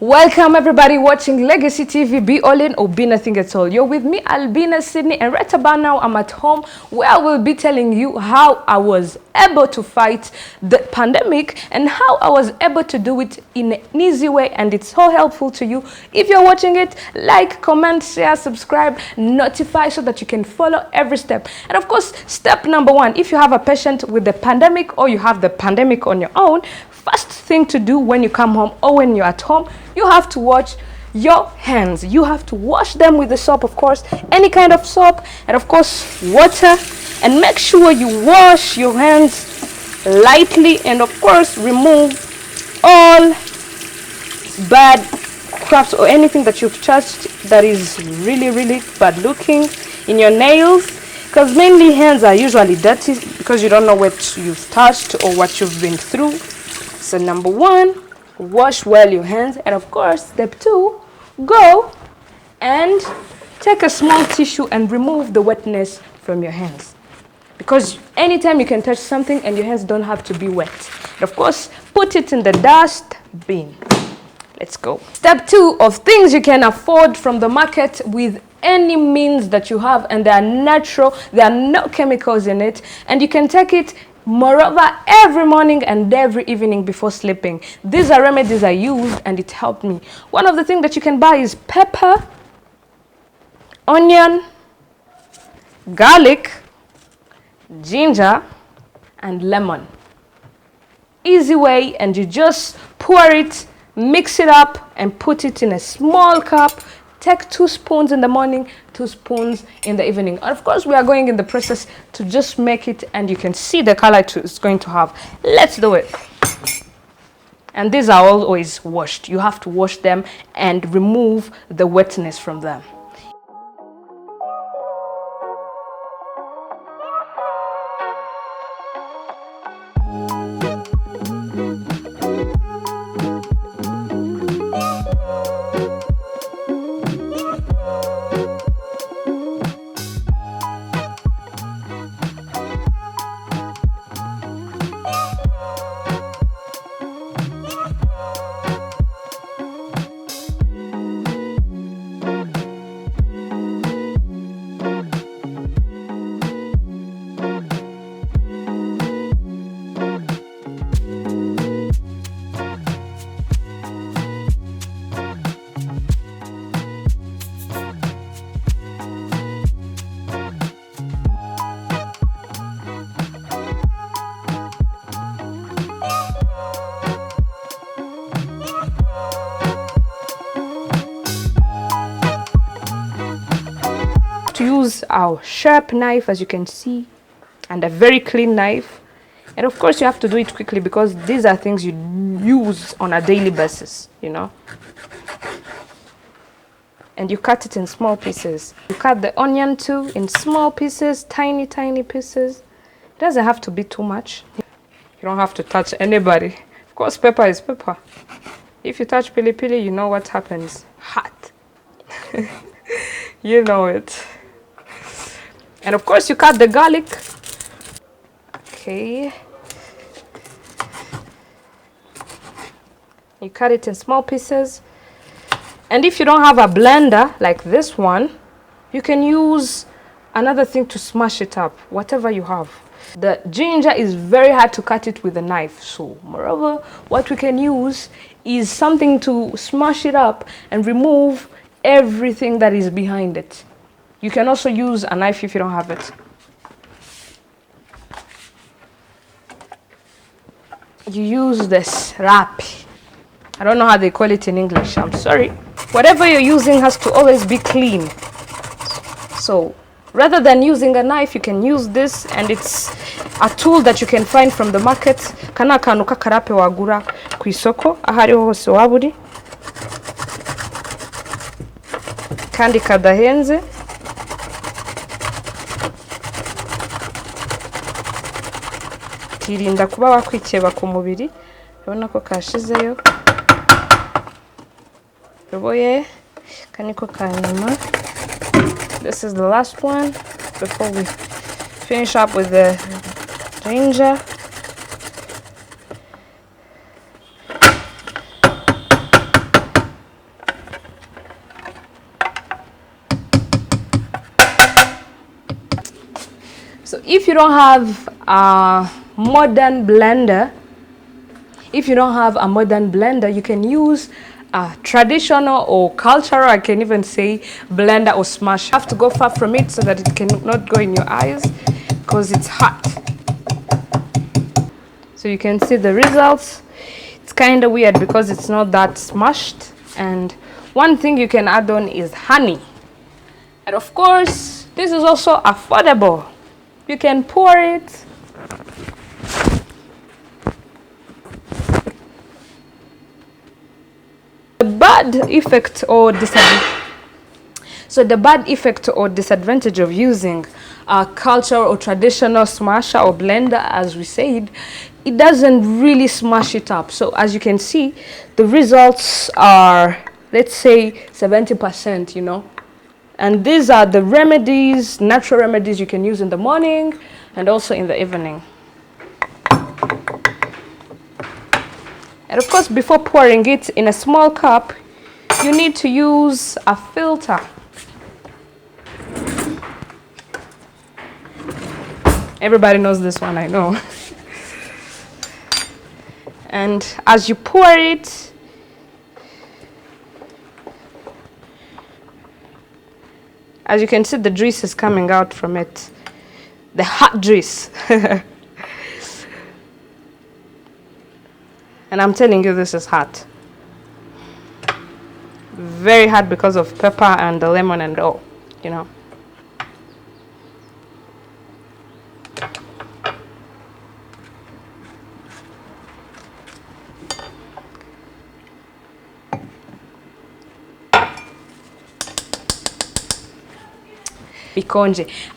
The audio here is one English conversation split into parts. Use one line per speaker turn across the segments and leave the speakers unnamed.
Welcome everybody watching Legacy TV. Be all in or be nothing at all. You're with me, Albina, Sydney, and right about now I'm at home where I will be telling you how I was able to fight the pandemic and how I was able to do it in an easy way, and it's so helpful to you. If you're watching it, like, comment, share, subscribe, notify so that you can follow every step. And of course, step number one, if you have a patient with the pandemic or you have the pandemic on your own, first thing to do when you come home or when you're at home, you have to wash your hands. You have to wash them with the soap, of course, any kind of soap, and of course water, and make sure you wash your hands lightly, and of course remove all bad crafts or anything that you've touched that is really bad looking in your nails, because mainly hands are usually dirty because you don't know what you've touched or what you've been through. So number one, wash well your hands, and of course step two, go and take a small tissue and remove the wetness from your hands, because anytime you can touch something and your hands don't have to be wet. And of course, put it in the dust bin. Let's go. Step two, of things you can afford from the market with any means that you have, and they are natural, there are no chemicals in it, and you can take it moreover every morning and every evening before sleeping. These are remedies I used and it helped me. One of the things that you can buy is pepper, onion, garlic, ginger, and lemon. Easy way, and you just pour it, mix it up, and put it in a small cup. Take 2 spoons in the morning, 2 spoons in the evening. And of course, we are going in the process to just make it, and you can see the color it's going to have. Let's do it. And these are always washed. You have to wash them and remove the wetness from them. Use our sharp knife, as you can see, and a very clean knife, and of course you have to do it quickly because these are things you use on a daily basis, you know. And you cut it in small pieces. You cut the onion too in small pieces, tiny pieces. It doesn't have to be too much. You don't have to touch anybody. Of course, pepper is pepper. If you touch pili pili, you know what happens. Hot. You know it. And of course, you cut the garlic. Okay. You cut it in small pieces. And if you don't have a blender like this one, you can use another thing to smash it up, whatever you have. The ginger is very hard to cut it with a knife. So, moreover, what we can use is something to smash it up and remove everything that is behind it. You can also use a knife if you don't have it. You use this wrap. I don't know how they call it in English, I'm sorry. Whatever you're using has to always be clean. So rather than using a knife, you can use this, and it's a tool that you can find from the market. Kana kantu k'akarape wagura ku isoko ahariho hose waburi. Kandi kadahenze. Kirinda kuba wakwikeba ku mubiri. Urabona ko kashizeyo. Roboye kaniko kanyuma. This is the last one before we finish up with the ginger. So if you don't have a modern blender, you can use a traditional or cultural, I can even say, blender or smasher. You have to go far from it so that it cannot go in your eyes because it's hot. So you can see the results. It's kind of weird because it's not that smashed. And one thing you can add on is honey. And of course, this is also affordable. You can pour it. The bad effect or disadvantage of using a cultural or traditional smasher or blender, as we said, it doesn't really smash it up. So as you can see, the results are, let's say, 70%, you know. And these are the remedies, natural remedies you can use in the morning and also in the evening. And of course, before pouring it in a small cup, you need to use a filter. Everybody knows this one, I know. And as you pour it, as you can see, the juice is coming out from it. The hot juice. And I'm telling you, this is hot. Very hot because of pepper and the lemon and all, you know.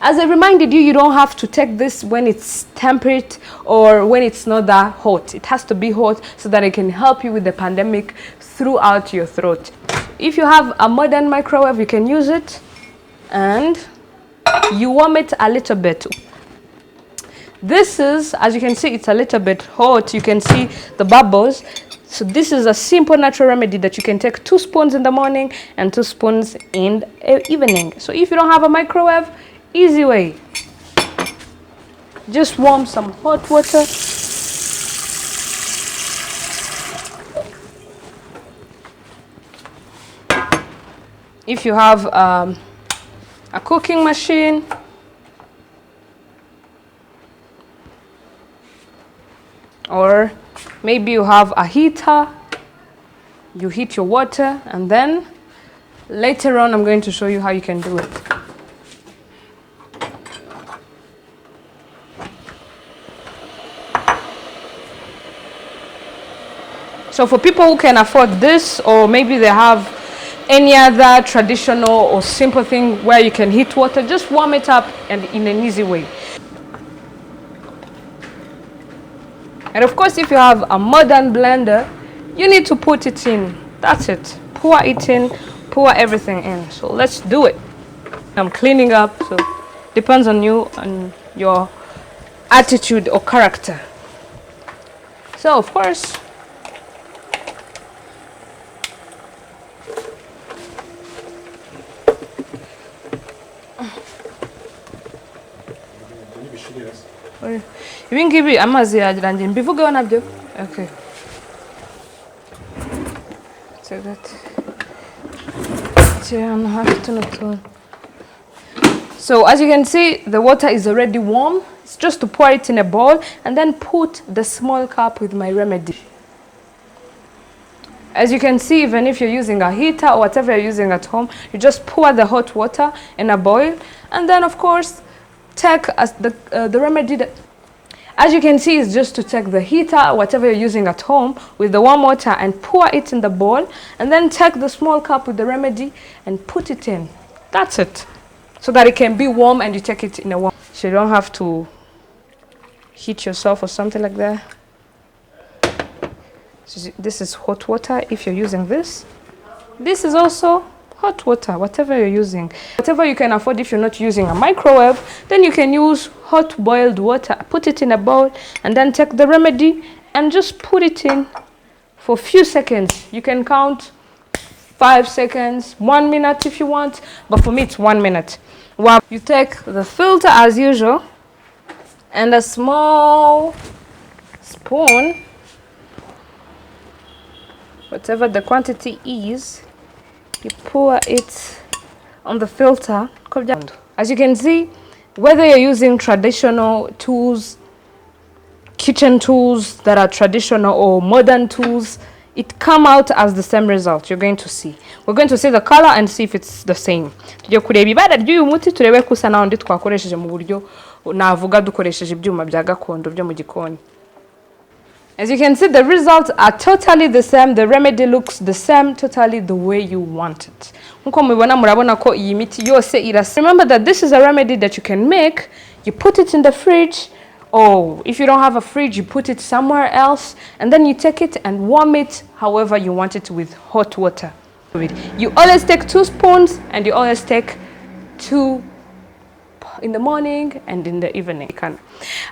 As I reminded you, you don't have to take this when it's temperate or when it's not that hot. It has to be hot so that it can help you with the pandemic throughout your throat. If you have a modern microwave, you can use it and you warm it a little bit. This is, as you can see, it's a little bit hot. You can see the bubbles. So this is a simple natural remedy that you can take 2 spoons in the morning and 2 spoons in the evening. So if you don't have a microwave, easy way. Just warm some hot water. If you have a cooking machine, or maybe you have a heater, you heat your water, and then later on I'm going to show you how you can do it. So for people who can afford this, or maybe they have any other traditional or simple thing where you can heat water, just warm it up and in an easy way. And of course, if you have a modern blender, you need to put it in. That's it. Pour it in, pour everything in. So let's do it. I'm cleaning up, so depends on you and your attitude or character. So of course, ibingibi amazi yagirangiye mbivugeho nabyo. Okay. So So as you can see, the water is already warm. It's just to pour it in a bowl and then put the small cup with my remedy. As you can see, even if you're using a heater or whatever you're using at home, you just pour the hot water in a bowl and then of course take the remedy that, as you can see, is just to take the heater, whatever you're using at home, with the warm water and pour it in the bowl, and then take the small cup with the remedy and put it in. That's it. So that it can be warm and you take it in a warm. So you don't have to heat yourself or something like that. So this is hot water if you're using this. This is also hot water, whatever you're using. Whatever you can afford. If you're not using a microwave, then you can use hot boiled water. Put it in a bowl and then take the remedy and just put it in for a few seconds. You can count 5 seconds, 1 minute if you want, but for me it's 1 minute. Well, you take the filter as usual and a small spoon, whatever the quantity is, you pour it on the filter. As you can see, whether you're using traditional tools, kitchen tools that are traditional, or modern tools, it come out as the same result. You're going to see. We're going to see the color and see if it's the same. Tujye kureba ibara ry'uyu muti turebe kusa naho ndi twakoresheje mu buryo navuga dukoresheje ibyuma bya gakondo byo mu gikoni. As you can see, the results are totally the same. The remedy looks the same, totally the way you want it. Nkuko mubibona murabona ko iyi miti yose irasa. Remember that this is a remedy that you can make. You put it in the fridge, or if you don't have a fridge, you put it somewhere else, and then you take it and warm it however you want it with hot water. You always take 2 spoons, and you always take 2 in the morning and in the evening.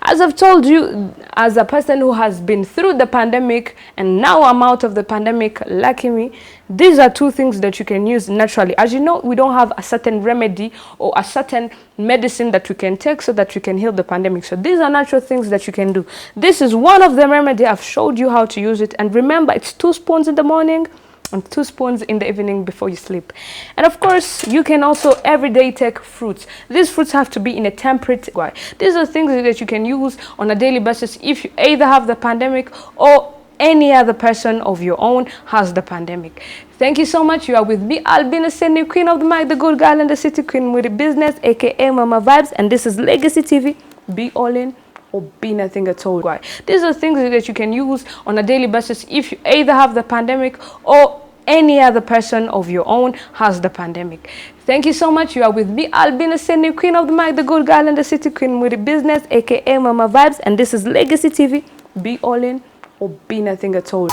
As I've told you, as a person who has been through the pandemic and now I'm out of the pandemic, lucky me, these are 2 things that you can use naturally. As you know, we don't have a certain remedy or a certain medicine that we can take so that we can heal the pandemic. So these are natural things that you can do. This is one of the remedy. I've showed you how to use it. And remember, it's 2 spoons in the morning and 2 spoons in the evening before you sleep. And of course, you can also every day take fruits. These fruits have to be in a temperate way. These are things that you can use on a daily basis if you either have the pandemic or any other person of your own has the pandemic. Thank you so much. You are with me, Albina, Sydney, queen of the mic, the good girl in the city, queen with the business, aka Mama Vibes, and this is Legacy TV. Be all in or be nothing at all. These are things that you can use on a daily basis if you either have the pandemic or any other person of your own has the pandemic. Thank you so much. You are with me, Albina, Sydney, queen of the mic, the good girl in the city, queen with the business, aka Mama Vibes, and this is Legacy TV. Be all in or be nothing at all.